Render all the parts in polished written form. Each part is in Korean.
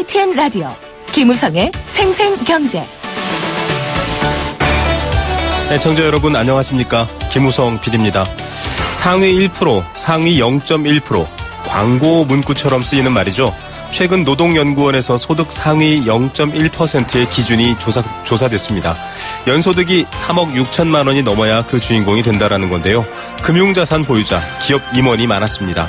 YTN 라디오 김우성의 생생경제. 네, 청자 여러분 안녕하십니까? 김우성 PD입니다. 상위 1%, 상위 0.1%, 광고 문구처럼 쓰이는 말이죠. 최근 노동연구원에서 소득 상위 0.1%의 기준이 조사됐습니다. 연소득이 3억 6천만 원이 넘어야 그 주인공이 된다라는 건데요. 금융자산 보유자, 기업 임원이 많았습니다.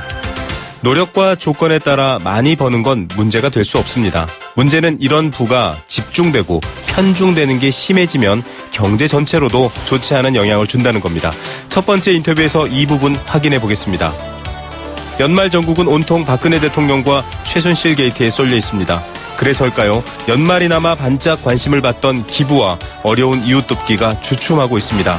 노력과 조건에 따라 많이 버는 건 문제가 될 수 없습니다. 문제는 이런 부가 집중되고 편중되는 게 심해지면 경제 전체로도 좋지 않은 영향을 준다는 겁니다. 첫 번째 인터뷰에서 이 부분 확인해 보겠습니다. 연말 전국은 온통 박근혜 대통령과 최순실 게이트에 쏠려 있습니다. 그래서일까요? 연말이나마 반짝 관심을 받던 기부와 어려운 이웃돕기가 주춤하고 있습니다.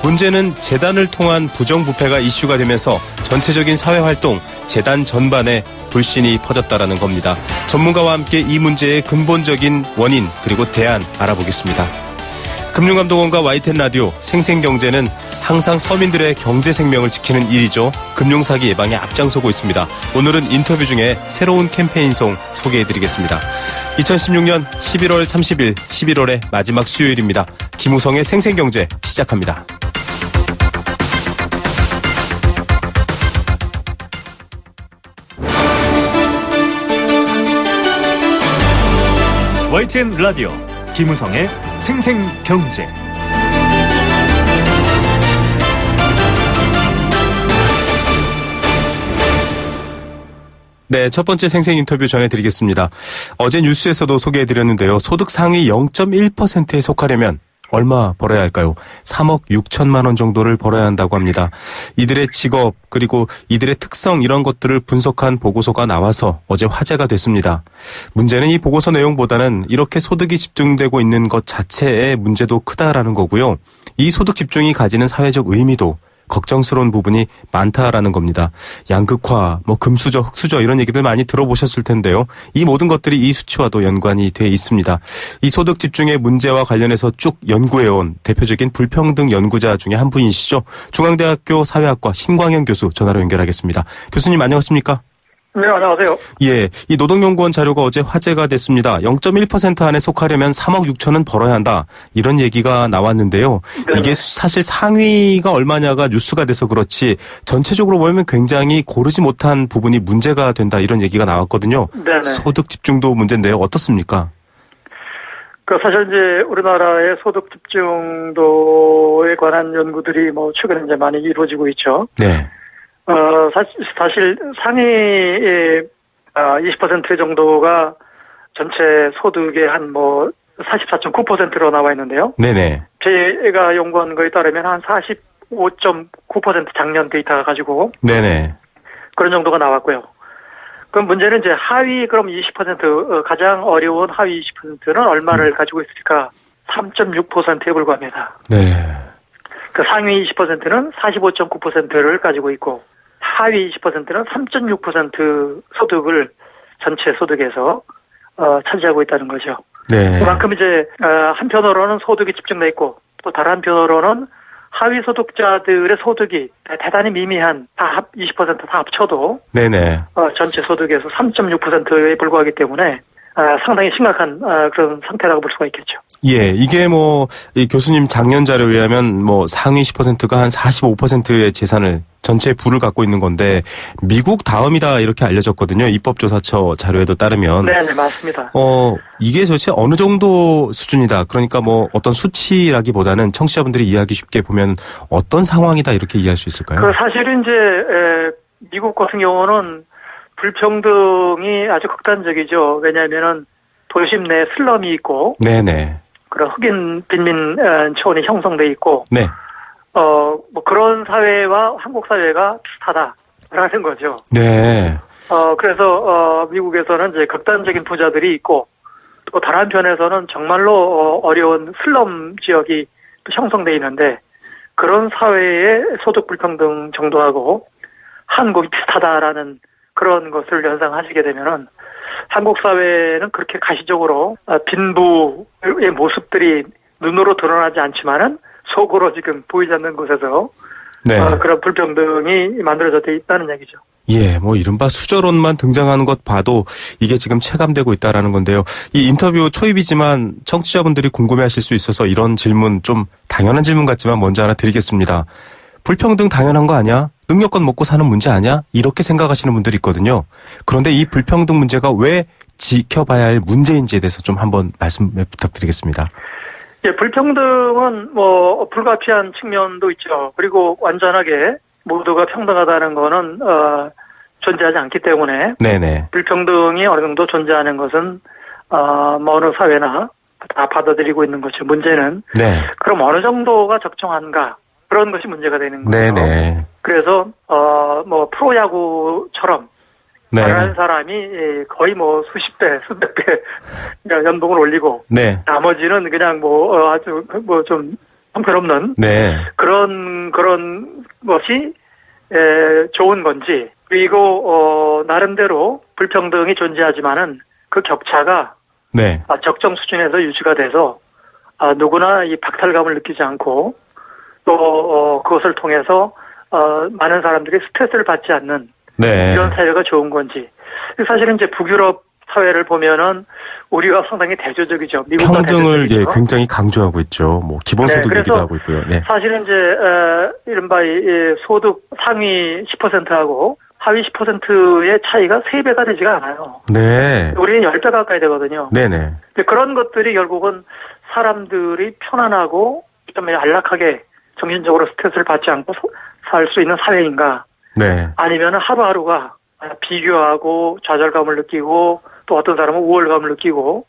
문제는 재단을 통한 부정부패가 이슈가 되면서 전체적인 사회활동, 재단 전반에 불신이 퍼졌다라는 겁니다. 전문가와 함께 이 문제의 근본적인 원인 그리고 대안 알아보겠습니다. 금융감독원과 YTN 라디오 생생경제는 항상 서민들의 경제 생명을 지키는 일이죠. 금융사기 예방에 앞장서고 있습니다. 오늘은 인터뷰 중에 새로운 캠페인송 소개해드리겠습니다. 2016년 11월 30일 11월의 마지막 수요일입니다. 김우성의 생생경제 시작합니다. YTN 라디오 김우성의 생생경제. 네, 첫 번째 생생 인터뷰 전해드리겠습니다. 어제 뉴스에서도 소개해드렸는데요. 소득 상위 0.1%에 속하려면 얼마 벌어야 할까요? 3억 6천만 원 정도를 벌어야 한다고 합니다. 이들의 직업 그리고 이들의 특성 이런 것들을 분석한 보고서가 나와서 어제 화제가 됐습니다. 문제는 이 보고서 내용보다는 이렇게 소득이 집중되고 있는 것 자체의 문제도 크다라는 거고요. 이 소득 집중이 가지는 사회적 의미도 걱정스러운 부분이 많다라는 겁니다. 양극화, 금수저, 흑수저 이런 얘기들 많이 들어보셨을 텐데요. 이 모든 것들이 이 수치와도 연관이 돼 있습니다. 이 소득 집중의 문제와 관련해서 쭉 연구해온 대표적인 불평등 연구자 중에 한 분이시죠. 중앙대학교 사회학과 신광현 교수 전화로 연결하겠습니다. 교수님 안녕하십니까? 네, 안녕하세요. 예, 이 노동연구원 자료가 어제 화제가 됐습니다. 0.1% 안에 속하려면 3억 6천은 벌어야 한다. 이런 얘기가 나왔는데요. 네네. 이게 사실 상위가 얼마냐가 뉴스가 돼서 그렇지 전체적으로 보면 굉장히 고르지 못한 부분이 문제가 된다. 이런 얘기가 나왔거든요. 네네. 소득 집중도 문제인데요. 어떻습니까? 사실 이제 우리나라의 소득 집중도에 관한 연구들이 최근에 이제 많이 이루어지고 있죠. 네. 사실 상위 20% 정도가 전체 소득의 한 44.9%로 나와 있는데요. 네네. 제가 연구한 거에 따르면 한 45.9% 작년 데이터 가지고. 네네. 그런 정도가 나왔고요. 그럼 문제는 이제 하위 그럼 20% 가장 어려운 하위 20%는 얼마를 가지고 있을까? 3.6%에 불과합니다. 네. 그 상위 20%는 45.9%를 가지고 있고 하위 20%는 3.6% 소득을 전체 소득에서 차지하고 있다는 거죠. 네. 그만큼 이제 한편으로는 소득이 집중돼 있고 또 다른 한편으로는 하위 소득자들의 소득이 대단히 미미한 다 20% 다 합쳐도 네네. 전체 소득에서 3.6%에 불과하기 때문에 상당히 심각한 그런 상태라고 볼 수가 있겠죠. 예, 이게 이 교수님 작년 자료에 의하면 상위 10%가 한 45%의 재산을 전체 부를 갖고 있는 건데 미국 다음이다 이렇게 알려졌거든요. 입법조사처 자료에도 따르면. 네, 맞습니다. 이게 도대체 어느 정도 수준이다. 그러니까 어떤 수치라기보다는 청취자분들이 이해하기 쉽게 보면 어떤 상황이다 이렇게 이해할 수 있을까요? 사실은 이제 미국 같은 경우는 불평등이 아주 극단적이죠. 왜냐하면은 도심 내 슬럼이 있고, 네네. 그런 흑인 빈민 초원이 형성돼 있고, 네. 그런 사회와 한국 사회가 비슷하다라는 거죠. 네. 그래서 미국에서는 이제 극단적인 부자들이 있고, 또 다른 한편에서는 정말로 어려운 슬럼 지역이 또 형성돼 있는데, 그런 사회의 소득 불평등 정도하고 한국이 비슷하다라는 그런 것을 연상하시게 되면은 한국 사회는 그렇게 가시적으로 빈부의 모습들이 눈으로 드러나지 않지만은 속으로 지금 보이지 않는 곳에서 네. 그런 불평등이 만들어져 있다는 얘기죠. 예, 뭐 이른바 수저론만 등장하는 것 봐도 이게 지금 체감되고 있다라는 건데요. 이 인터뷰 초입이지만 청취자분들이 궁금해하실 수 있어서 이런 질문, 좀 당연한 질문 같지만 먼저 하나 드리겠습니다. 불평등 당연한 거 아니야? 능력껏 먹고 사는 문제 아니야? 이렇게 생각하시는 분들이 있거든요. 그런데 이 불평등 문제가 왜 지켜봐야 할 문제인지에 대해서 좀 한번 말씀 부탁드리겠습니다. 예, 불평등은 뭐 불가피한 측면도 있죠. 그리고 완전하게 모두가 평등하다는 거는 존재하지 않기 때문에 네네. 불평등이 어느 정도 존재하는 것은 뭐 어느 사회나 다 받아들이고 있는 거죠. 문제는 네. 그럼 어느 정도가 적정한가, 그런 것이 문제가 되는 거예요. 네네. 그래서 뭐 프로야구처럼 네. 잘하는 사람이 거의 뭐 수십 배, 수백 배 연봉을 올리고 네. 나머지는 그냥 뭐 아주 뭐 좀 형편없는 네. 그런 것이 좋은 건지, 그리고 나름대로 불평등이 존재하지만은 그 격차가 네. 적정 수준에서 유지가 돼서 누구나 이 박탈감을 느끼지 않고 또 그것을 통해서 많은 사람들이 스트레스를 받지 않는 네. 이런 사회가 좋은 건지. 사실은 이제 북유럽 사회를 보면은 우리가 상당히 대조적이죠. 미국과 평등을 대조적이죠. 굉장히 강조하고 있죠. 뭐 기본소득 네, 얘기도 그래서 하고 있고요. 네. 사실은 이제 이른바 이 소득 상위 10%하고 하위 10%의 차이가 3배가 되지가 않아요. 네. 우리는 10배 가까이 되거든요. 네네. 그런 것들이 결국은 사람들이 편안하고 좀 안락하게 정신적으로 스트레스를 받지 않고 살 수 있는 사회인가? 네. 아니면 하루하루가 비교하고 좌절감을 느끼고 또 어떤 사람은 우월감을 느끼고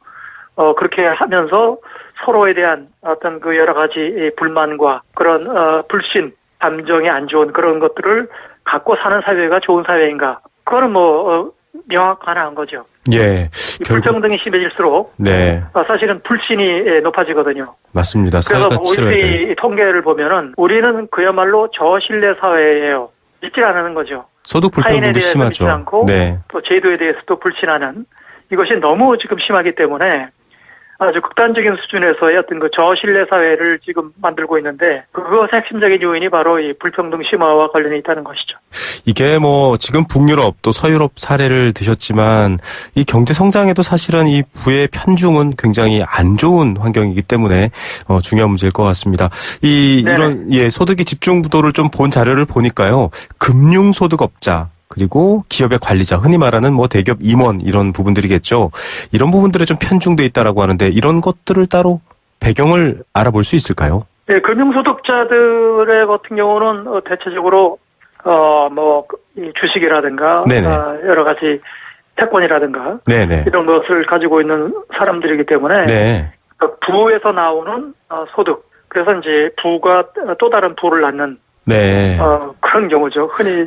그렇게 하면서 서로에 대한 어떤 그 여러 가지 불만과 그런 불신, 감정이 안 좋은 그런 것들을 갖고 사는 사회가 좋은 사회인가? 그거는 뭐 명확한 거죠. 예. 불평등이 심해질수록 네. 사실은 불신이 높아지거든요. 맞습니다. 그래서 사회가 치러야 돼. OECD 통계를 보면은 우리는 그야말로 저신뢰 사회예요. 믿질 않는 거죠. 소득 타인에 불평등도 대해서 심하죠. 믿지 않고 네. 또 제도에 대해서도 불신하는, 이것이 너무 지금 심하기 때문에 아주 극단적인 수준에서의 어떤 그 저신뢰 사회를 지금 만들고 있는데, 그것의 핵심적인 요인이 바로 이 불평등 심화와 관련이 있다는 것이죠. 이게 뭐 지금 북유럽 또 서유럽 사례를 드셨지만 이 경제 성장에도 사실은 이 부의 편중은 굉장히 안 좋은 환경이기 때문에 중요한 문제일 것 같습니다. 이런 소득의 집중 부도를 좀 본 자료를 보니까요. 금융소득업자 그리고 기업의 관리자, 흔히 말하는 뭐 대기업 임원 이런 부분들이겠죠. 이런 부분들에 좀 편중돼 있다라고 하는데 이런 것들을 따로 배경을 알아볼 수 있을까요? 네, 금융소득자들의 같은 경우는 대체적으로 이 주식이라든가 여러 가지 채권이라든가 네네. 이런 것을 가지고 있는 사람들이기 때문에 네. 부에서 나오는 소득, 그래서 이제 부가 또 다른 부를 낳는 네. 그런 경우죠. 흔히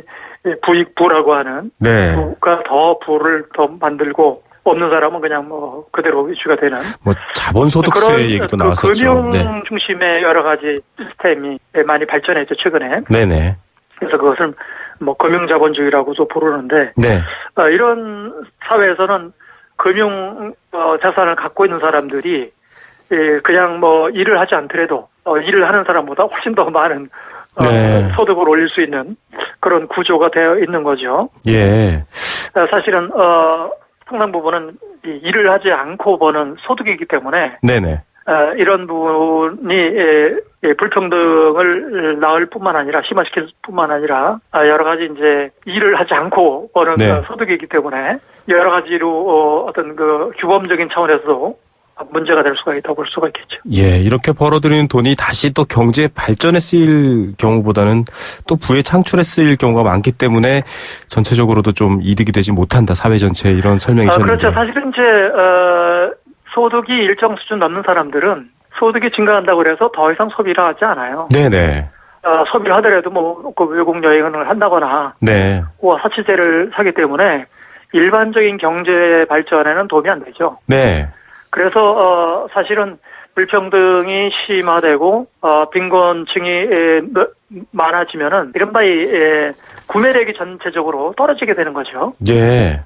부익부라고 하는 네. 부가 더 부를 더 만들고 없는 사람은 그냥 뭐 그대로 유지가 되는 뭐 자본소득세 그런 얘기도 나왔었죠. 금융 네. 중심의 여러 가지 시스템이 많이 발전했죠, 최근에. 네네. 그래서 그것을 뭐 금융자본주의라고도 부르는데 네. 이런 사회에서는 금융 자산을 갖고 있는 사람들이 그냥 뭐 일을 하지 않더라도 일을 하는 사람보다 훨씬 더 많은 소득을 올릴 수 있는 그런 구조가 되어 있는 거죠. 예. 사실은 상당 부분은 일을 하지 않고 버는 소득이기 때문에 네네. 이런 부분이 불평등을 낳을 뿐만 아니라 심화시킬 뿐만 아니라 여러 가지 이제 일을 하지 않고 버는 소득이기 때문에 여러 가지로 어떤 그 규범적인 차원에서도 문제가 될 수가 있다고 볼 수가 있겠죠. 예, 이렇게 벌어들이는 돈이 다시 또 경제 발전에 쓰일 경우보다는 또 부의 창출에 쓰일 경우가 많기 때문에 전체적으로도 좀 이득이 되지 못한다, 사회 전체에, 이런 설명이셨는데. 그렇죠. 사실은 이제 소득이 일정 수준 넘는 사람들은 소득이 증가한다고 해서 더 이상 소비를 하지 않아요. 네네. 소비를 하더라도 뭐 외국 여행을 한다거나 사치제를 사기 때문에 일반적인 경제 발전에는 도움이 안 되죠. 네. 그래서 사실은 불평등이 심화되고 빈곤층이 많아지면은 이른바 구매력이 전체적으로 떨어지게 되는 거죠. 예.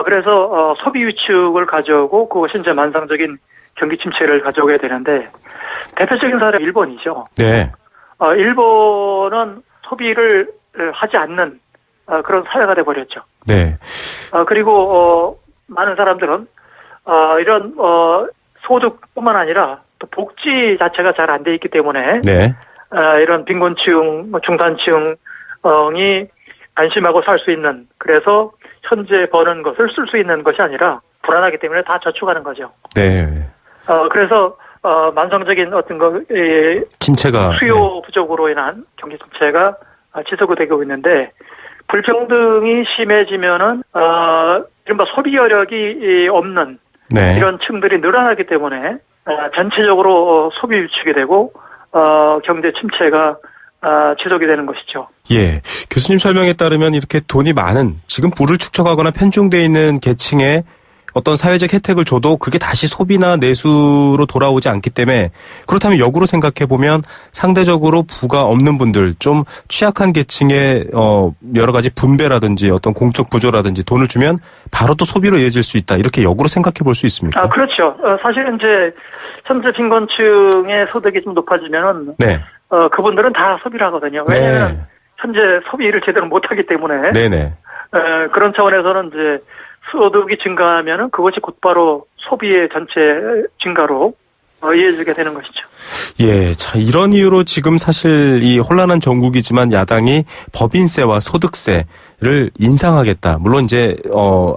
그래서 소비 위축을 가져오고 그것이 이제 만성적인 경기 침체를 가져오게 되는데 대표적인 사례가 일본이죠. 네. 일본은 소비를 하지 않는 그런 사회가 돼버렸죠. 네. 그리고 많은 사람들은 이런 소득뿐만 아니라 또 복지 자체가 잘 안 돼 있기 때문에 네. 이런 빈곤층, 중산층이 안심하고 살 수 있는, 그래서 현재 버는 것을 쓸 수 있는 것이 아니라 불안하기 때문에 다 저축하는 거죠. 네. 그래서 만성적인 어떤 침체가 수요 부족으로 인한 경기 침체가 지속이 되고 있는데, 불평등이 심해지면은 이른바 소비 여력이 없는 네. 이런 층들이 늘어나기 때문에 전체적으로 소비 위축이 되고 경제 침체가 지속이 되는 것이죠. 예. 교수님 설명에 따르면 이렇게 돈이 많은, 지금 부를 축적하거나 편중되어 있는 계층에 어떤 사회적 혜택을 줘도 그게 다시 소비나 내수로 돌아오지 않기 때문에, 그렇다면 역으로 생각해 보면 상대적으로 부가 없는 분들, 좀 취약한 계층의 여러 가지 분배라든지 어떤 공적 부조라든지 돈을 주면 바로 또 소비로 이어질 수 있다, 이렇게 역으로 생각해 볼 수 있습니까? 그렇죠. 사실은 이제 현재 빈곤층의 소득이 좀 높아지면은 네. 그분들은 다 소비를 하거든요. 왜냐하면 네. 현재 소비를 제대로 못하기 때문에. 네네. 그런 차원에서는 이제 소득이 증가하면은 그것이 곧바로 소비의 전체 증가로 이어지게 되는 것이죠. 예, 자, 이런 이유로 지금 사실 이 혼란한 정국이지만 야당이 법인세와 소득세를 인상하겠다. 물론 이제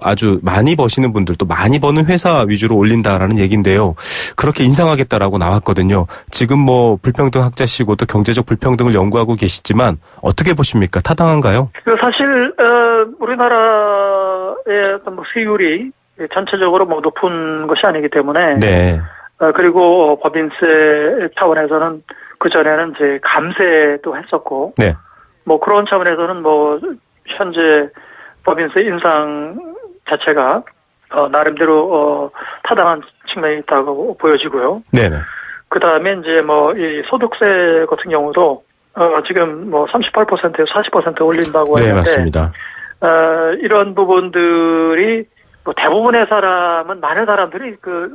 아주 많이 버시는 분들, 또 많이 버는 회사 위주로 올린다라는 얘기인데요. 그렇게 인상하겠다라고 나왔거든요. 지금 뭐 불평등 학자시고 또 경제적 불평등을 연구하고 계시지만 어떻게 보십니까? 타당한가요? 사실 우리나라의 어떤 뭐 세율이 전체적으로 뭐 높은 것이 아니기 때문에. 네. 그리고 법인세 차원에서는 그전에는 이제 감세도 했었고. 네. 뭐 그런 차원에서는 뭐 현재 법인세 인상 자체가 나름대로 타당한 측면이 있다고 보여지고요. 네네. 그 다음에 이제 뭐 이 소득세 같은 경우도 지금 뭐 38%에서 40% 올린다고 했는데. 네, 맞습니다. 이런 부분들이 뭐 대부분의 사람은, 많은 사람들이 그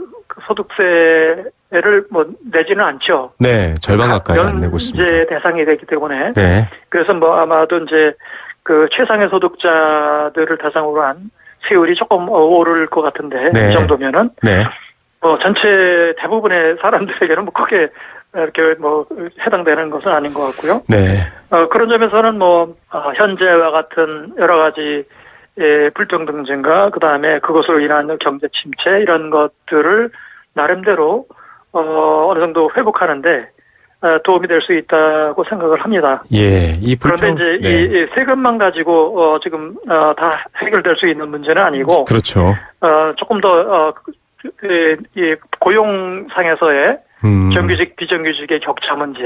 소득세를 뭐 내지는 않죠. 네, 절반 가까이 안 내고 있습니다. 면제 대상이 되기 때문에. 네. 그래서 뭐 아마도 이제 그 최상의 소득자들을 대상으로 한 세율이 조금 오를 것 같은데. 네. 이 정도면은. 네. 전체 대부분의 사람들에게는 뭐 크게 이렇게 뭐 해당되는 것은 아닌 것 같고요. 네. 그런 점에서는 뭐 현재와 같은 여러 가지 불평등 증가, 그 다음에 그것으로 인한 경제 침체, 이런 것들을 나름대로 어느 정도 회복하는데 도움이 될 수 있다고 생각을 합니다. 예, 그런데 이제 이 세금만 가지고 지금 다 해결될 수 있는 문제는 아니고, 그렇죠. 조금 더 이 고용상에서의 정규직, 비정규직의 격차 문제,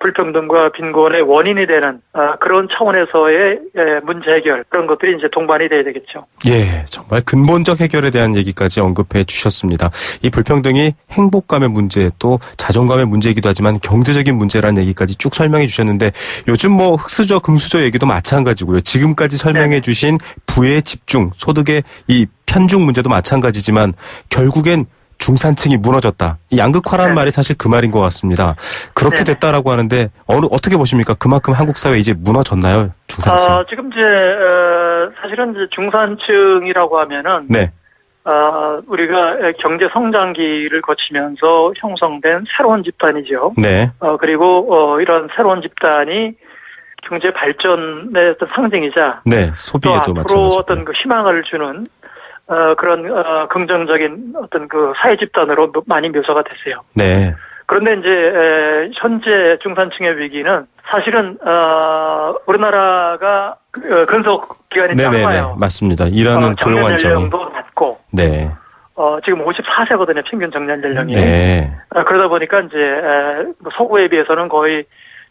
불평등과 빈곤의 원인이 되는 그런 차원에서의 문제 해결, 그런 것들이 이제 동반이 돼야 되겠죠. 예, 정말 근본적 해결에 대한 얘기까지 언급해 주셨습니다. 이 불평등이 행복감의 문제, 또 자존감의 문제이기도 하지만 경제적인 문제라는 얘기까지 쭉 설명해 주셨는데, 요즘 뭐 흑수저, 금수저 얘기도 마찬가지고요. 지금까지 설명해 주신 부의 집중, 소득의 이 편중 문제도 마찬가지지만 결국엔 중산층이 무너졌다. 이 양극화라는 말이 사실 그 말인 것 같습니다. 그렇게 됐다라고 하는데 어떻게 보십니까? 그만큼 한국 사회 이제 무너졌나요, 중산층? 지금 이제 사실은 이제 중산층이라고 하면은 네. 우리가 경제 성장기를 거치면서 형성된 새로운 집단이죠. 네. 그리고 이런 새로운 집단이 경제 발전의 어떤 상징이자, 네, 소비에도 마찬가지고 앞으로 어떤 그 희망을 주는 그런 긍정적인 어떤 그 사회 집단으로 많이 묘사가 됐어요. 네. 그런데 이제 현재 중산층의 위기는 사실은 우리나라가 근속 기간이 짧아요. 맞습니다. 일하는 고용 연령도 낮고. 네. 지금 54세거든요. 평균 정년 연령이. 네. 그러다 보니까 이제 서구에 비해서는 거의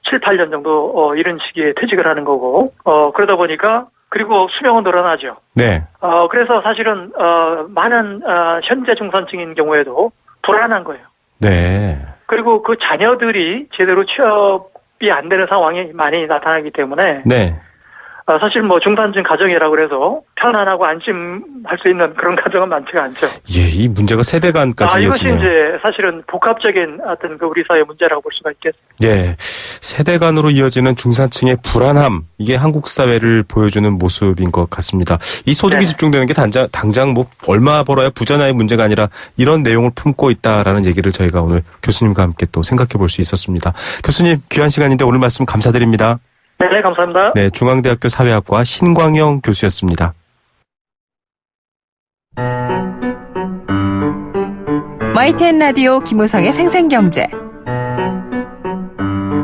7, 8년 정도 이런 시기에 퇴직을 하는 거고. 그러다 보니까, 그리고 수명은 늘어나죠. 네. 그래서 사실은 많은 현재 중산층인 경우에도 불안한 거예요. 네. 그리고 그 자녀들이 제대로 취업이 안 되는 상황이 많이 나타나기 때문에, 네. 사실 뭐 중산층 가정이라고 그래서 편안하고 안심할 수 있는 그런 가정은 많지가 않죠. 예, 이 문제가 세대 간까지 이것이 이어지네요. 이제 사실은 복합적인 어떤 그 우리 사회 문제라고 볼 수가 있겠습니다. 예, 세대 간으로 이어지는 중산층의 불안함, 이게 한국 사회를 보여주는 모습인 것 같습니다. 이 소득이 집중되는 게 당장 뭐 얼마 벌어야 부자냐의 문제가 아니라 이런 내용을 품고 있다라는 얘기를 저희가 오늘 교수님과 함께 또 생각해 볼 수 있었습니다. 교수님, 귀한 시간인데 오늘 말씀 감사드립니다. 네, 감사합니다. 네, 중앙대학교 사회학과 신광영 교수였습니다. YTN 라디오 김우성의 생생경제.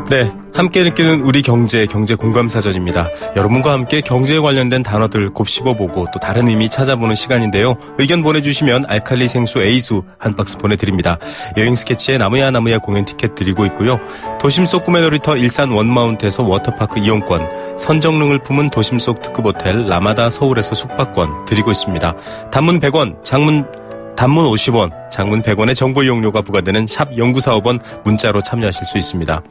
네, 함께 느끼는 우리 경제 공감사전입니다. 여러분과 함께 경제에 관련된 단어들 곱씹어보고 또 다른 의미 찾아보는 시간인데요. 의견 보내주시면 알칼리 생수 A수 한 박스 보내드립니다. 여행 스케치의 나무야 공연 티켓 드리고 있고요. 도심 속 꿈의 놀이터 일산 원마운트에서 워터파크 이용권, 선정릉을 품은 도심 속 특급 호텔 라마다 서울에서 숙박권 드리고 있습니다. 단문 100원, 단문 50원, 장문 100원의 정보 이용료가 부과되는 샵 0945번 문자로 참여하실 수 있습니다.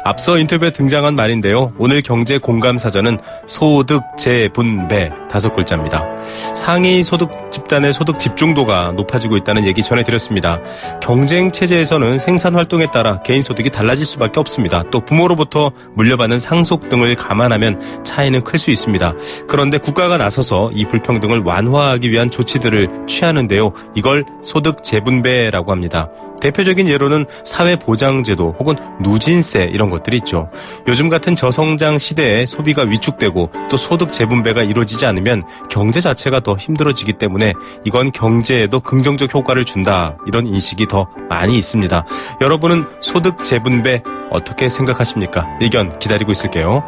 앞서 인터뷰에 등장한 말인데요. 오늘 경제 공감사전은 소득 재분배 5글자입니다. 상위 소득 집단의 소득 집중도가 높아지고 있다는 얘기 전해드렸습니다. 경쟁 체제에서는 생산 활동에 따라 개인 소득이 달라질 수밖에 없습니다. 또 부모로부터 물려받는 상속 등을 감안하면 차이는 클 수 있습니다. 그런데 국가가 나서서 이 불평등을 완화하기 위한 조치들을 취하는데요. 이걸 소득 재분배라고 합니다. 대표적인 예로는 사회보장제도 혹은 누진세 이런 것들이 있죠. 요즘 같은 저성장 시대에 소비가 위축되고 또 소득 재분배가 이루어지지 않으면 경제 자체가 더 힘들어지기 때문에 이건 경제에도 긍정적 효과를 준다, 이런 인식이 더 많이 있습니다. 여러분은 소득 재분배 어떻게 생각하십니까? 의견 기다리고 있을게요.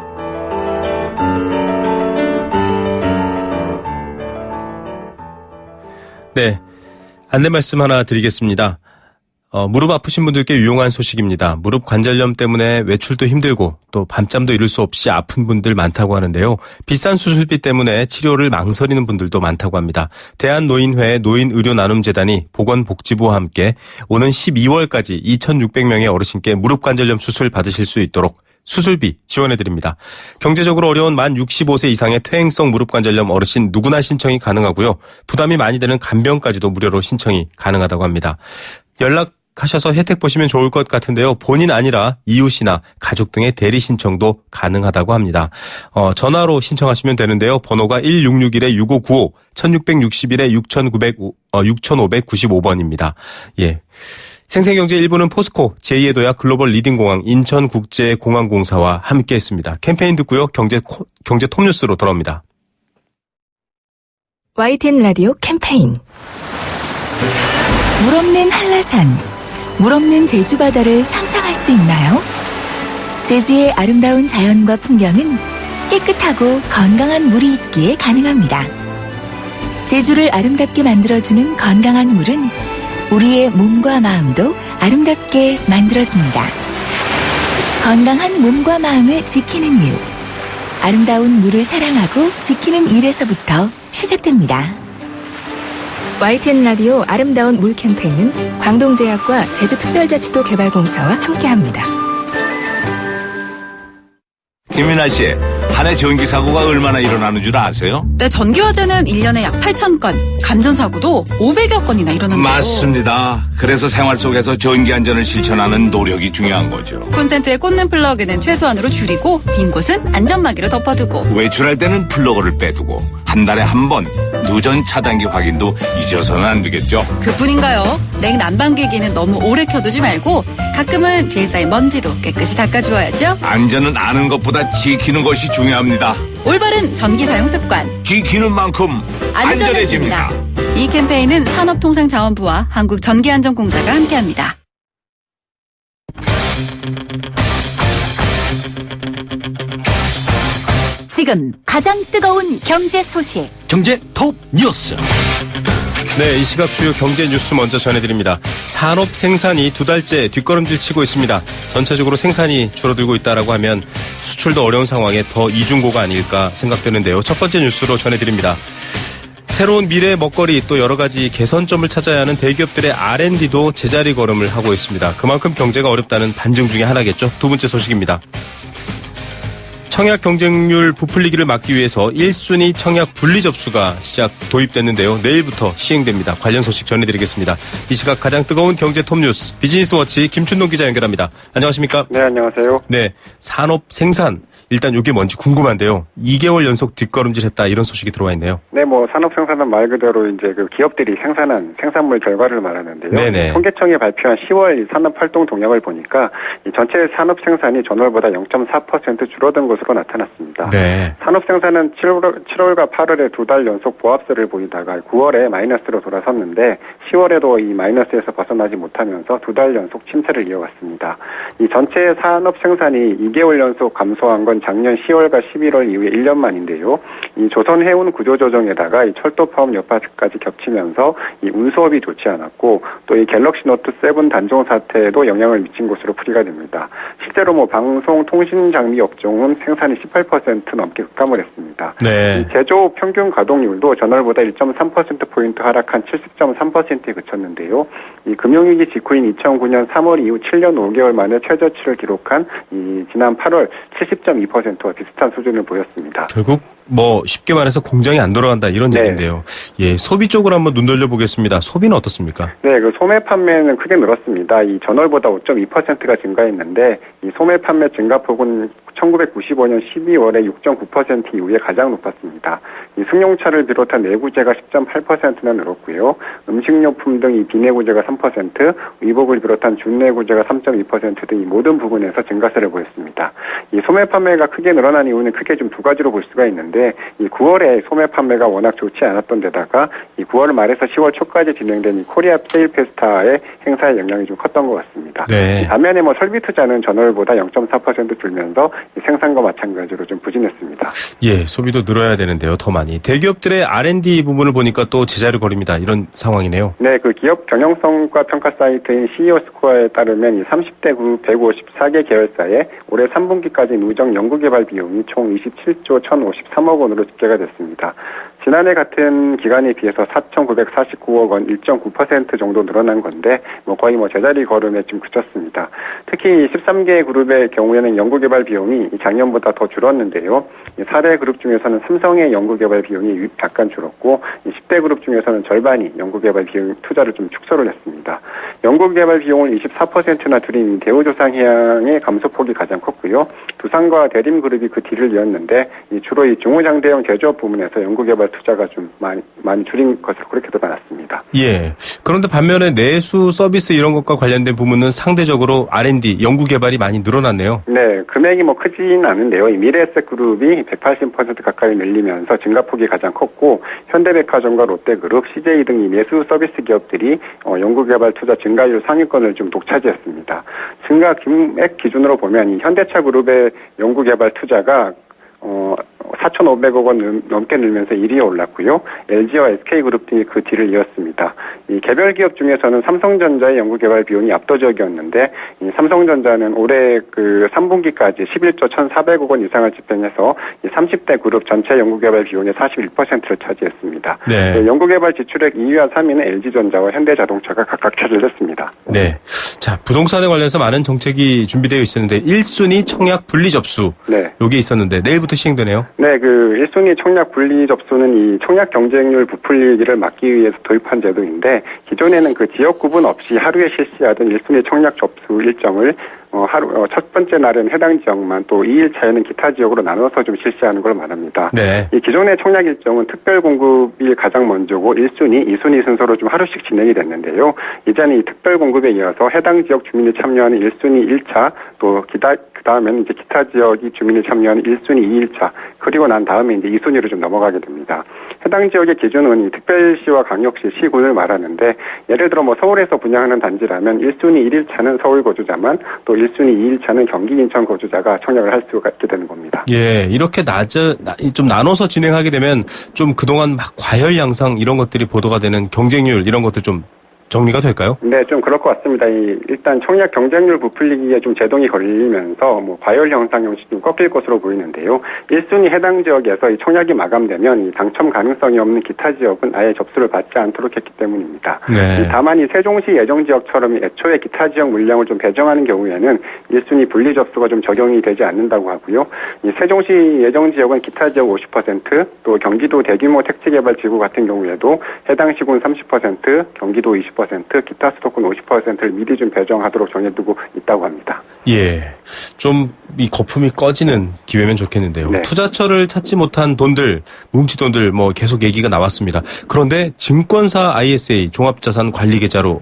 네, 안내 말씀 하나 드리겠습니다. 무릎 아프신 분들께 유용한 소식입니다. 무릎 관절염 때문에 외출도 힘들고 또 밤잠도 이룰 수 없이 아픈 분들 많다고 하는데요. 비싼 수술비 때문에 치료를 망설이는 분들도 많다고 합니다. 대한노인회 노인의료나눔재단이 보건복지부와 함께 오는 12월까지 2,600명의 어르신께 무릎 관절염 수술 받으실 수 있도록 수술비 지원해드립니다. 경제적으로 어려운 만 65세 이상의 퇴행성 무릎관절염 어르신 누구나 신청이 가능하고요. 부담이 많이 되는 간병까지도 무료로 신청이 가능하다고 합니다. 연락하셔서 혜택 보시면 좋을 것 같은데요. 본인 아니라 이웃이나 가족 등의 대리 신청도 가능하다고 합니다. 전화로 신청하시면 되는데요. 번호가 1661-6595, 1661-6595번입니다. 예. 생생경제 1부는 포스코, 제2의 도약 글로벌 리딩공항 인천국제공항공사와 함께했습니다. 캠페인 듣고요. 경제 톱뉴스로 돌아옵니다. YTN 라디오 캠페인. 물 없는 한라산, 물 없는 제주 바다를 상상할 수 있나요? 제주의 아름다운 자연과 풍경은 깨끗하고 건강한 물이 있기에 가능합니다. 제주를 아름답게 만들어주는 건강한 물은 우리의 몸과 마음도 아름답게 만들어줍니다. 건강한 몸과 마음을 지키는 일. 아름다운 물을 사랑하고 지키는 일에서부터 시작됩니다. YTN 라디오 아름다운 물 캠페인은 광동제약과 제주특별자치도 개발공사와 함께합니다. 김민아 씨, 한 해 전기 사고가 얼마나 일어나는 줄 아세요? 네, 전기화재는 1년에 약 8,000건, 감전사고도 500여 건이나 일어난다고. 맞습니다. 그래서 생활 속에서 전기 안전을 실천하는 노력이 중요한 거죠. 콘센트에 꽂는 플러그는 최소한으로 줄이고 빈 곳은 안전막이로 덮어두고, 외출할 때는 플러그를 빼두고 한 달에 한 번 누전 차단기 확인도 잊어서는 안 되겠죠. 그뿐인가요? 냉난방기기는 너무 오래 켜두지 말고 가끔은 뒤에 쌓인 먼지도 깨끗이 닦아주어야죠. 안전은 아는 것보다 지키는 것이 중요합니다. 올바른 전기 사용 습관, 지키는 만큼 안전해집니다. 이 캠페인은 산업통상자원부와 한국전기안전공사가 함께합니다. 지금 가장 뜨거운 경제 소식. 경제 톱 뉴스. 네, 이 시각 주요 경제 뉴스 먼저 전해드립니다. 산업 생산이 2달째 뒷걸음질 치고 있습니다. 전체적으로 생산이 줄어들고 있다라고 하면 수출도 어려운 상황에 더 이중고가 아닐까 생각되는데요. 첫 번째 뉴스로 전해드립니다. 새로운 미래의 먹거리 또 여러 가지 개선점을 찾아야 하는 대기업들의 R&D도 제자리 걸음을 하고 있습니다. 그만큼 경제가 어렵다는 반증 중에 하나겠죠. 두 번째 소식입니다. 청약 경쟁률 부풀리기를 막기 위해서 1순위 청약 분리 접수가 도입됐는데요. 내일부터 시행됩니다. 관련 소식 전해드리겠습니다. 이 시각 가장 뜨거운 경제 톱뉴스 비즈니스워치 김춘동 기자 연결합니다. 안녕하십니까? 네, 안녕하세요. 네, 산업 생산. 일단 이게 뭔지 궁금한데요. 2개월 연속 뒷걸음질했다 이런 소식이 들어와 있네요. 네, 산업 생산은 말 그대로 이제 그 기업들이 생산한 생산물 결과를 말하는데요. 네네. 통계청이 발표한 10월 산업 활동 동향을 보니까 이 전체 산업 생산이 전월보다 0.4% 줄어든 것으로 나타났습니다. 네. 산업 생산은 7월과 8월에 2달 연속 보합세를 보이다가 9월에 마이너스로 돌아섰는데 10월에도 이 마이너스에서 벗어나지 못하면서 2달 연속 침체를 이어갔습니다. 이 전체 산업 생산이 2개월 연속 감소한 건 작년 10월과 11월 이후에 1년 만인데요. 이 조선 해운 구조 조정에다가 이 철도 파업 여파까지 겹치면서 이 운수업이 좋지 않았고 또 이 갤럭시 노트 7 단종 사태에도 영향을 미친 것으로 풀이가 됩니다. 실제로 방송 통신 장비 업종은 생산이 18% 넘게 급감을 했습니다. 네. 이 제조 평균 가동률도 전월보다 1.3%포인트 하락한 70.3%에 그쳤는데요. 이 금융위기 직후인 2009년 3월 이후 7년 5개월 만에 최저치를 기록한 이 지난 8월 70.2%와 비슷한 수준을 보였습니다. 결국 쉽게 말해서 공장이 안 돌아간다 이런 얘기인데요. 예, 소비 쪽으로 한번 눈 돌려보겠습니다. 소비는 어떻습니까? 네, 그 소매 판매는 크게 늘었습니다. 이 전월보다 5.2%가 증가했는데 이 소매 판매 증가폭은 1995년 12월에 6.9% 이후에 가장 높았습니다. 이 승용차를 비롯한 내구재가 10.8%나 늘었고요. 음식료품 등 이 비내구재가 3%, 의복을 비롯한 준내구재가 3.2% 등 이 모든 부분에서 증가세를 보였습니다. 이 소매 판매가 크게 늘어난 이유는 크게 좀 두 가지로 볼 수가 있는데 이 9월에 소매 판매가 워낙 좋지 않았던 데다가 이 9월 말에서 10월 초까지 진행된 이 코리아 세일 페스타의 행사의 영향이 좀 컸던 것 같습니다. 네. 반면에 설비 투자는 전월보다 0.4% 줄면서 생산과 마찬가지로 좀 부진했습니다. 예, 소비도 늘어야 되는데요. 더 많이. 대기업들의 R&D 부분을 보니까 또 제자를 거립니다. 이런 상황이네요. 네, 그 기업 경영성과 평가 사이트인 CEO 스코어에 따르면 이 30대 그룹 154개 계열사에 올해 3분기까지 누적 연구개발 비용이 총 27조 1,053억 원으로 집계가 됐습니다. 지난해 같은 기간에 비해서 4,949억 원, 1.9% 정도 늘어난 건데 거의 제자리 걸음에 좀 그쳤습니다. 특히 13개 그룹의 경우에는 연구개발 비용이 작년보다 더 줄었는데요. 4대 그룹 중에서는 삼성의 연구개발 비용이 약간 줄었고 10대 그룹 중에서는 절반이 연구개발 비용 투자를 좀 축소를 했습니다. 연구개발 비용을 24%나 줄인 대우조상해양의 감소폭이 가장 컸고요. 두산과 대림그룹이 그 뒤를 이었는데 주로 이 중후장대형 제조업 부문에서 연구개발 투자가 좀 많이 줄인 것으로 그렇게 드러났습니다. 예. 그런데 반면에 내수 서비스 이런 것과 관련된 부문은 상대적으로 R&D, 연구개발이 많이 늘어났네요. 네. 금액이 크진 않은데요. 이 미래에셋그룹이 180% 가까이 늘리면서 증가폭이 가장 컸고 현대백화점과 롯데그룹, CJ 등 이 내수 서비스 기업들이 연구개발 투자 증가율 상위권을 좀 독차지했습니다. 증가 금액 기준으로 보면 이 현대차그룹의 연구개발 투자가 4,500억 원 넘게 늘면서 1위에 올랐고요. LG와 SK그룹 등이 그 뒤를 이었습니다. 이 개별 기업 중에서는 삼성전자의 연구개발 비용이 압도적이었는데 이 삼성전자는 올해 그 3분기까지 11조 1,400억 원 이상을 집행해서 이 30대 그룹 전체 연구개발 비용의 41%를 차지했습니다. 네. 연구개발 지출액 2위와 3위는 LG전자와 현대자동차가 각각 차지했습니다. 네. 자, 부동산에 관련해서 많은 정책이 준비되어 있었는데 1순위 청약 분리 접수. 네. 여기 있었는데 내일부터 시행되네요. 네, 그 1순위 청약 분리 접수는 이 청약 경쟁률 부풀리기를 막기 위해서 도입한 제도인데 기존에는 그 지역 구분 없이 하루에 실시하던 1순위 청약 접수 일정을 첫 번째 날은 해당 지역만 또 2일 차에는 기타 지역으로 나눠서 좀 실시하는 걸 말합니다. 네. 이 기존의 청약 일정은 특별 공급이 가장 먼저고 1순위, 2순위 순서로 좀 하루씩 진행이 됐는데요. 이제는 이 특별 공급에 이어서 해당 지역 주민이 참여하는 1순위 1차 또 그다음에는 이제 기타 지역이 주민이 참여하는 1순위 2일차 그리고 난 다음에 이제 2순위로 좀 넘어가게 됩니다. 해당 지역의 기준은 이 특별시와 강력시, 시군을 말하는데 예를 들어 서울에서 분양하는 단지라면 1순위 1일차는 서울 거주자만 또 1순위 2일차는 경기 인천 거주자가 청약을 할 수가 있게 되는 겁니다. 예, 이렇게 좀 나눠서 진행하게 되면 좀 그동안 과열 양상 이런 것들이 보도가 되는 경쟁률 이런 것들 좀 정리가 될까요? 네, 좀 그럴 것 같습니다. 일단 청약 경쟁률 부풀리기에 좀 제동이 걸리면서 뭐 과열 현상 형식이 좀 꺾일 것으로 보이는데요. 1순위 해당 지역에서 이 청약이 마감되면 이 당첨 가능성이 없는 기타 지역은 아예 접수를 받지 않도록 했기 때문입니다. 네. 다만 이 세종시 예정 지역처럼 애초에 기타 지역 물량을 좀 배정하는 경우에는 1순위 분리 접수가 좀 적용이 되지 않는다고 하고요. 이 세종시 예정 지역은 기타 지역 50%, 또 경기도 대규모 택지개발 지구 같은 경우에도 해당 시군 30%, 경기도 20%, 기타 수도권 50%를 미리 좀 배정하도록 정해두고 있다고 합니다. 예, 좀 이 거품이 꺼지는 기회면 좋겠는데요. 네. 투자처를 찾지 못한 돈들, 뭉치돈들 뭐 계속 얘기가 나왔습니다. 그런데 증권사 ISA 종합자산관리계좌로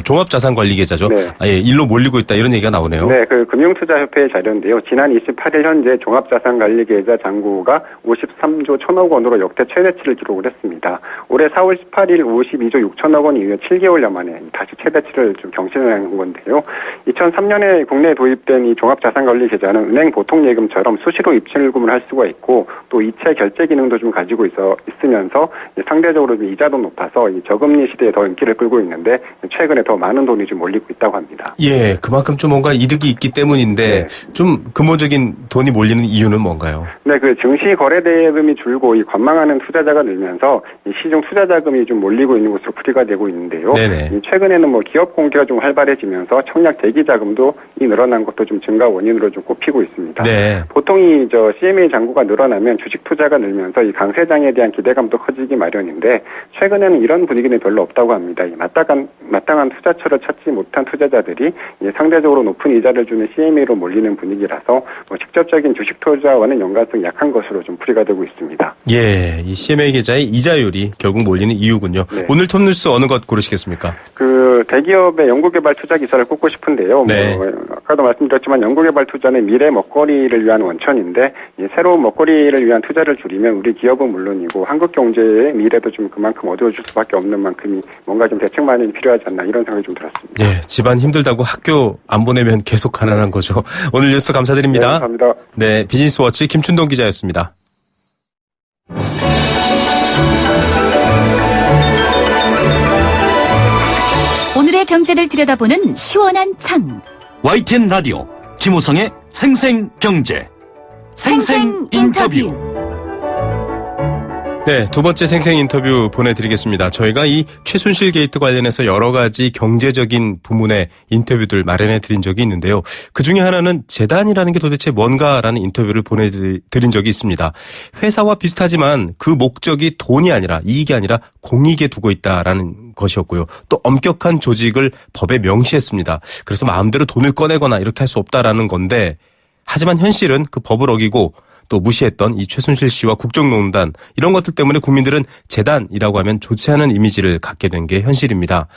종합자산관리계좌죠. 네. 예, 일로 몰리고 있다 이런 얘기가 나오네요. 네, 그 금융투자협회의 자료인데요. 지난 28일 현재 종합자산관리계좌 잔고가 53조 1천억 원으로 역대 최대치를 기록을 했습니다. 올해 4월 18일 52조 6천억 원 이후에 7개월여 만에 다시 최대치를 좀 경신을 한 건데요. 2003년에 국내에 도입된 이 종합자산관리계좌는 은행 보통예금처럼 수시로 입출금을 할 수가 있고 또 이체 결제 기능도 좀 가지고 있으면서 상대적으로 이자도 높아서 이 저금리 시대에 더 인기를 끌고 있는데 최근에 더 많은 돈이 좀 몰리고 있다고 합니다. 예, 그만큼 좀 뭔가 이득이 있기 때문인데 좀 근본적인 돈이 몰리는 이유는 뭔가요? 네, 그 증시 거래 대금이 줄고 이 관망하는 투자자가 늘면서 이 시중 투자 자금이 좀 몰리고 있는 것으로 풀이가 되고 있는데요. 네네. 최근에는 뭐 기업 공개가 좀 활발해지면서 청약 대기 자금도 이 늘어난 것도 좀 증가 원인으로 좀 꼽히고 있습니다. 네. 보통 CMA 잔고가 늘어나면 주식 투자가 늘면서 이 강세장에 대한 기대감도 커지기 마련인데 최근에는 이런 분위기는 별로 없다고 합니다. 이 마땅한 투자처를 찾지 못한 투자자들이 상대적으로 높은 이자를 주는 CMA로 몰리는 분위기라서 직접적인 주식 투자와는 연관성이 약한 것으로 좀 풀이가 되고 있습니다. 예, 이 CMA 계좌의 이자율이 결국 몰리는 이유군요. 네. 오늘 톱뉴스 어느 것 고르시겠습니까? 그 대기업의 연구개발 투자 기사를 꼽고 싶은데요. 네. 아까도 말씀드렸지만 연구개발 투자는 미래 먹거리를 위한 원천인데 이 새로운 먹거리를 위한 투자를 줄이면 우리 기업은 물론이고 한국 경제의 미래도 좀 그만큼 어두워질 수밖에 없는 만큼이 뭔가 좀 대책 마련이 필요하지 않나 이런 생각이 좀 들었습니다. 예, 집안 힘들다고 학교 안 보내면 계속 가난한 거죠. 오늘 뉴스 감사드립니다. 네, 감사합니다. 네, 비즈니스워치 김춘동 기자였습니다. 오늘의 경제를 들여다보는 시원한 창. YTN 라디오 김우성의 생생경제 생생 인터뷰. 네, 두 번째 생생 인터뷰 보내드리겠습니다. 저희가 이 최순실 게이트 관련해서 여러 가지 경제적인 부문의 인터뷰들 마련해드린 적이 있는데요. 그중에 하나는 재단이라는 게 도대체 뭔가라는 인터뷰를 보내드린 적이 있습니다. 회사와 비슷하지만 그 목적이 돈이 아니라 이익이 아니라 공익에 두고 있다라는 것이었고요. 또 엄격한 조직을 법에 명시했습니다. 그래서 마음대로 돈을 꺼내거나 이렇게 할 수 없다라는 건데 하지만 현실은 그 법을 어기고 또 무시했던 이 최순실 씨와 국정농단 이런 것들 때문에 국민들은 재단이라고 하면 좋지 않은 이미지를 갖게 된 게 현실입니다.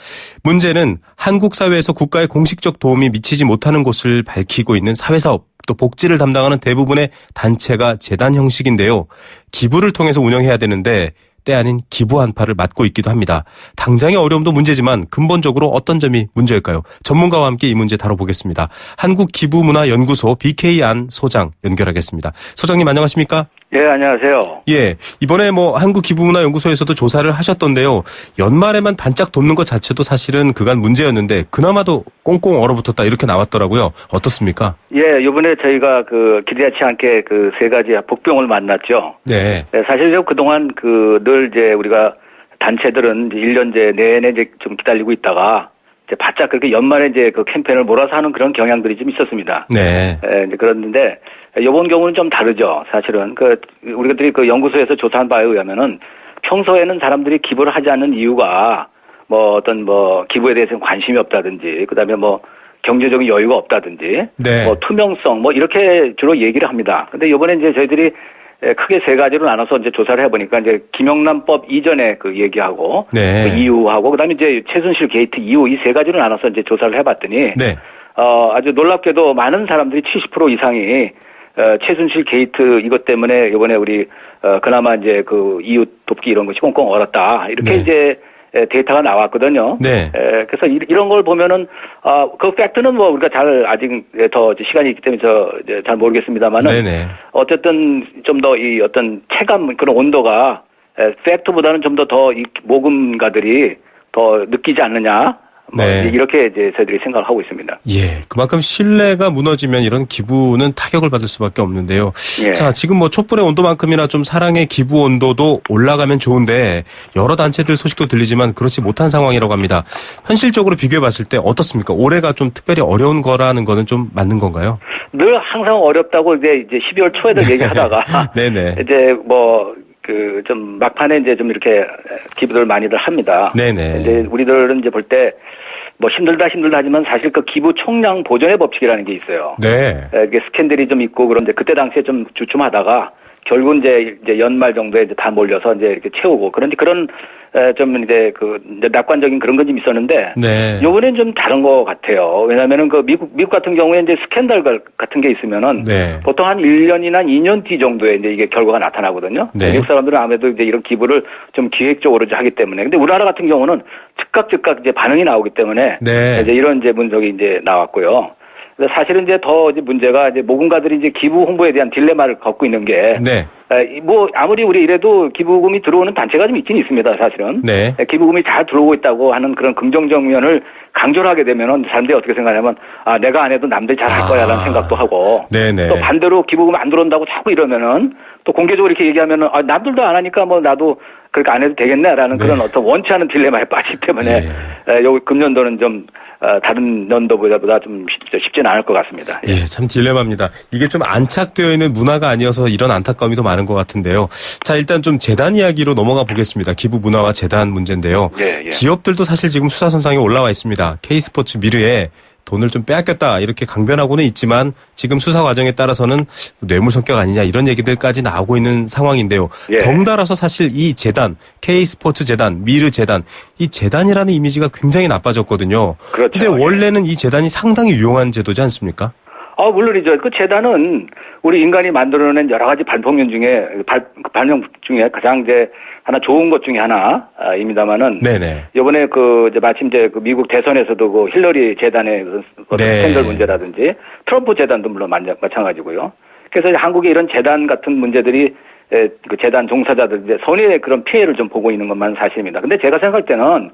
문제는 한국 사회에서 국가의 공식적 도움이 미치지 못하는 곳을 밝히고 있는 사회사업 또 복지를 담당하는 대부분의 단체가 재단 형식인데요. 기부를 통해서 운영해야 되는데 때 아닌 기부 한파를 맞고 있기도 합니다. 당장의 어려움도 문제지만 근본적으로 어떤 점이 문제일까요? 전문가와 함께 이 문제 다뤄보겠습니다. 한국기부문화연구소 BK 안 소장 연결하겠습니다. 소장님 안녕하십니까? 예, 안녕하세요. 예, 이번에 한국기부문화연구소에서도 조사를 하셨던데요. 연말에만 반짝 돋는 것 자체도 사실은 그간 문제였는데 그나마도 꽁꽁 얼어붙었다 이렇게 나왔더라고요. 어떻습니까? 예, 이번에 저희가 기대하지 않게 세 가지 복병을 만났죠. 네. 네, 사실 그동안 늘 우리가 단체들은 1년 내내 좀 기다리고 있다가 바짝 그렇게 연말에 그 캠페인을 몰아서 하는 그런 경향들이 좀 있었습니다. 네. 예, 그랬는데 이번 경우는 좀 다르죠. 사실은 우리들이 연구소에서 조사한 바에 의하면은 평소에는 사람들이 기부를 하지 않는 이유가 기부에 대해서는 관심이 없다든지 그다음에 경제적인 여유가 없다든지 네. 투명성 이렇게 주로 얘기를 합니다. 근데 이번에 저희들이 크게 세 가지로 나눠서 조사를 해보니까 김영란법 이전에 얘기하고 네. 이후하고 그다음에 최순실 게이트 이후 이 세 가지로 나눠서 돕기를 해봤더니 네. 아주 놀랍게도 많은 사람들이 70% 이상이 최순실 게이트 이것 때문에 이번에 우리 그나마 이웃 돕기 이런 것이 꽁꽁 얼었다 이렇게 네. 데이터가 나왔거든요. 네. 그래서 이런 걸 보면은 그 팩트는 우리가 아직 더 시간이 있기 때문에 잘 모르겠습니다만은 네네. 어쨌든 좀 더 이 어떤 체감 그런 온도가 팩트보다는 좀 더 이 모금가들이 더 느끼지 않느냐. 네. 이렇게 이제 저희들이 생각을 하고 있습니다. 예, 그만큼 신뢰가 무너지면 이런 기부는 타격을 받을 수밖에 없는데요. 예. 자, 지금 뭐 촛불의 온도만큼이나 좀 사랑의 기부 온도도 올라가면 좋은데 여러 단체들 소식도 들리지만 그렇지 못한 상황이라고 합니다. 현실적으로 비교해봤을 때 어떻습니까? 올해가 좀 특별히 어려운 거라는 거는 좀 맞는 건가요? 늘 항상 어렵다고 이제 12월 초에도 얘기하다가 네네. 이제 좀 막판에 이제 좀 이렇게 기부들 많이들 합니다. 네네. 이제 우리들은 이제 볼 때 힘들다 하지만 사실 그 기부 총량 보존의 법칙이라는 게 있어요. 네. 이게 스캔들이 좀 있고 그런데 그때 당시에 좀 주춤하다가 결국 이제 연말 정도에 이제 다 몰려서 이제 이렇게 채우고 그런데 그런 좀 이제 낙관적인 그런 건 좀 있었는데 네. 요번엔 좀 다른 것 같아요. 왜냐면은 미국 같은 경우에 이제 스캔들 같은 게 있으면은 네. 보통 한 1년이나 2년 뒤 정도에 이제 이게 결과가 나타나거든요. 네. 미국 사람들은 아무래도 이제 이런 기부를 좀 기획적으로 하기 때문에 근데 우리나라 같은 경우는 즉각 이제 반응이 나오기 때문에 네. 이제 이런 이제 분석이 이제 나왔고요. 근데 사실은 이제 더 이제 문제가 이제 모금가들이 이제 기부 홍보에 대한 딜레마를 겪고 있는 게 네. 아무리 우리 이래도 기부금이 들어오는 단체가 좀 있긴 있습니다, 사실은. 네. 기부금이 잘 들어오고 있다고 하는 그런 긍정적 면을 강조를 하게 되면은 사람들이 어떻게 생각하냐면 내가 안 해도 남들이 잘 할 거야라는 생각도 하고. 네네. 또 반대로 기부금 안 들어온다고 자꾸 이러면은 또 공개적으로 이렇게 얘기하면은 남들도 안 하니까 나도 그렇게 안 해도 되겠네라는 네. 그런 어떤 원치 않은 딜레마에 빠지기 때문에 요 금년도는 좀 다른 연도보다 좀 쉽지는 않을 것 같습니다. 예, 참 딜레마입니다. 이게 좀 안착되어 있는 문화가 아니어서 이런 안타까움이 더 많은 것 같은데요. 자, 일단 좀 재단 이야기로 넘어가 보겠습니다. 기부 문화와 재단 문제인데요. 예. 기업들도 사실 지금 수사선상에 올라와 있습니다. K스포츠 미르에 돈을 좀 빼앗겼다 이렇게 강변하고는 있지만 지금 수사 과정에 따라서는 뇌물 성격 아니냐 이런 얘기들까지 나오고 있는 상황인데요. 예. 덩달아서 사실 이 재단, K스포츠 재단, 미르 재단, 이 재단이라는 이미지가 굉장히 나빠졌거든요. 그렇죠. 근데 원래는 이 재단이 상당히 유용한 제도지 않습니까? 물론이죠. 그 재단은 우리 인간이 만들어낸 여러 가지 발명품 중에 가장 이제 하나 좋은 것 중에 하나입니다만은. 네네. 이번에 이제 마침 이제 미국 대선에서도 그 힐러리 재단의 어떤 스캔들 문제라든지 트럼프 재단도 물론 마찬가지고요. 그래서 한국의 이런 재단 같은 문제들이 그 재단 종사자들 이제 손해의 그런 피해를 좀 보고 있는 것만 사실입니다. 근데 제가 생각할 때는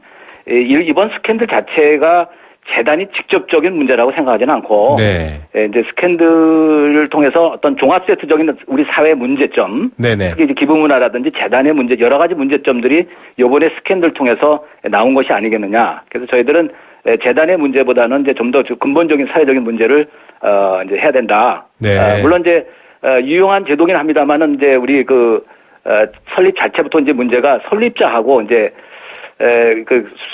이번 스캔들 자체가 재단이 직접적인 문제라고 생각하지는 않고, 네. 이제 스캔들을 통해서 어떤 종합 세트적인 우리 사회 문제점, 네네. 특히 이제 기부 문화라든지 재단의 문제, 여러 가지 문제점들이 이번에 스캔들 통해서 나온 것이 아니겠느냐. 그래서 저희들은 재단의 문제보다는 이제 좀 더 근본적인 사회적인 문제를 이제 해야 된다. 네. 물론 이제 유용한 제도긴 합니다만은 이제 우리 설립 자체부터 이제 문제가 설립자하고 이제